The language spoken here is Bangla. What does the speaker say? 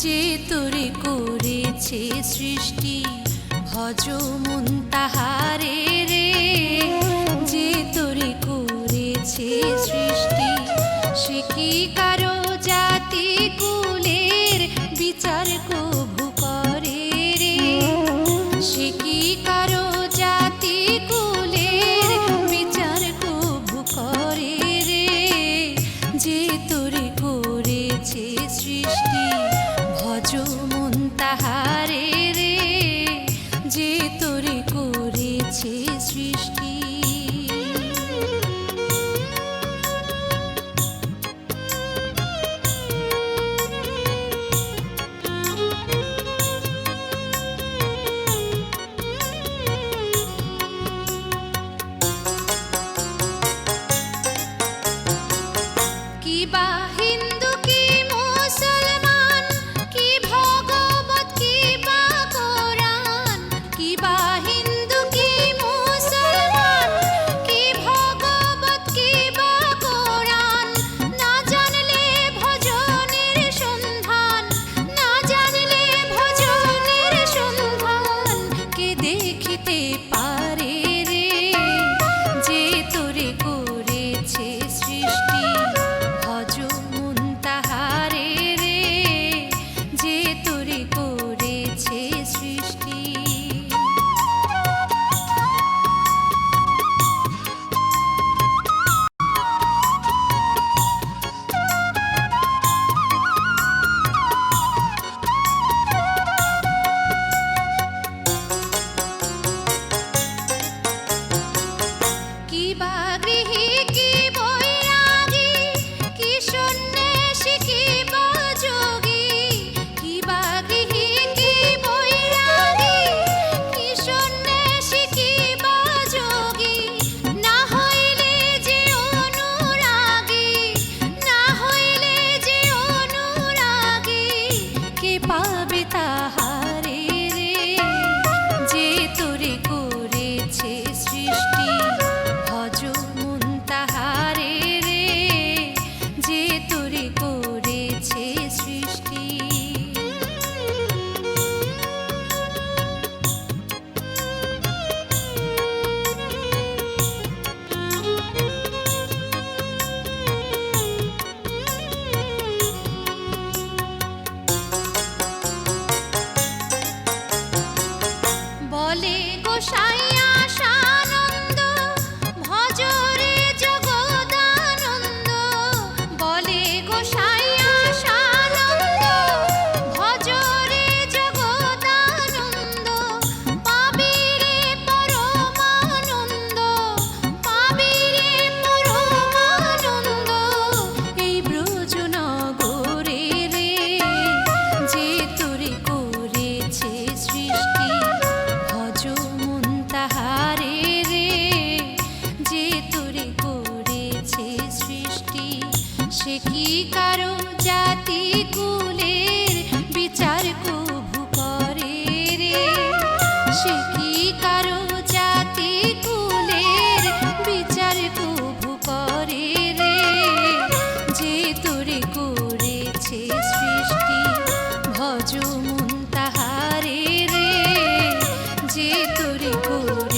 যে তোরে করেছে সৃষ্টি ভজ মন তাহারে রে। যে তোরে করেছে সৃষ্টি সে কি কারো জাতি কুলের বিচার কভু করে রে। সে কি কারো জাতি কুলের বিচার কভু করে রে। যে তোরে করেছে সৃষ্টি ভজ মন তাহারে রে। যে তোরে করেছে সৃষ্টি। কি বা হিন্দু কি মুসলমান, কি ভগবত কি বা কোরআন। কি বা হিন্দু কি মুসলমান, কি ভগবত কি বা কোরআন। না জানলে ভজনের সন্ধান, না জানলে ভজনের সন্ধান কে দেখিতে পারে রে। যে তোরে করেছে সৃষ্টি ভজ মন তাহারে রে। যে তোরে করেছে সৃষ্টি। কি বা গৃহী কি বৈরাগী, কি সন্ন্যাসী কি বা যোগী। কি বা গৃহী কি বৈরাগী, কি সন্ন্যাসী কি বা যোগী। না হইলে যে অনুরাগী, না হইলে যে অনুরাগী কে পাবে তাহারে রে। যে তোরে করেছে সৃষ্টি ভজ মন তাহারে রে। যে তোরে করেছে সৃষ্টি। বলে গোসাইয়া সানন্দ ভজ রে জগদানন্দ। বলে গোসাইয়া সানন্দ ভজ রে জগদানন্দ। পাবি রে পরমানন্দ, পাবি রে পরমানন্দ এই ব্রজ নগরে রে। যে তোরে করেছে সৃষ্টি ভজ মন তাহারে রে। যে তোরে করেছে সৃষ্টি সে কি কারো জাতি কুলের বিচার কভু করে রে। সে কি কারো জাতি কুলের বিচার কভু করে রে। যে তোরে করেছে সৃষ্টি ভজ মন তাহারে রে। যে তোরে করে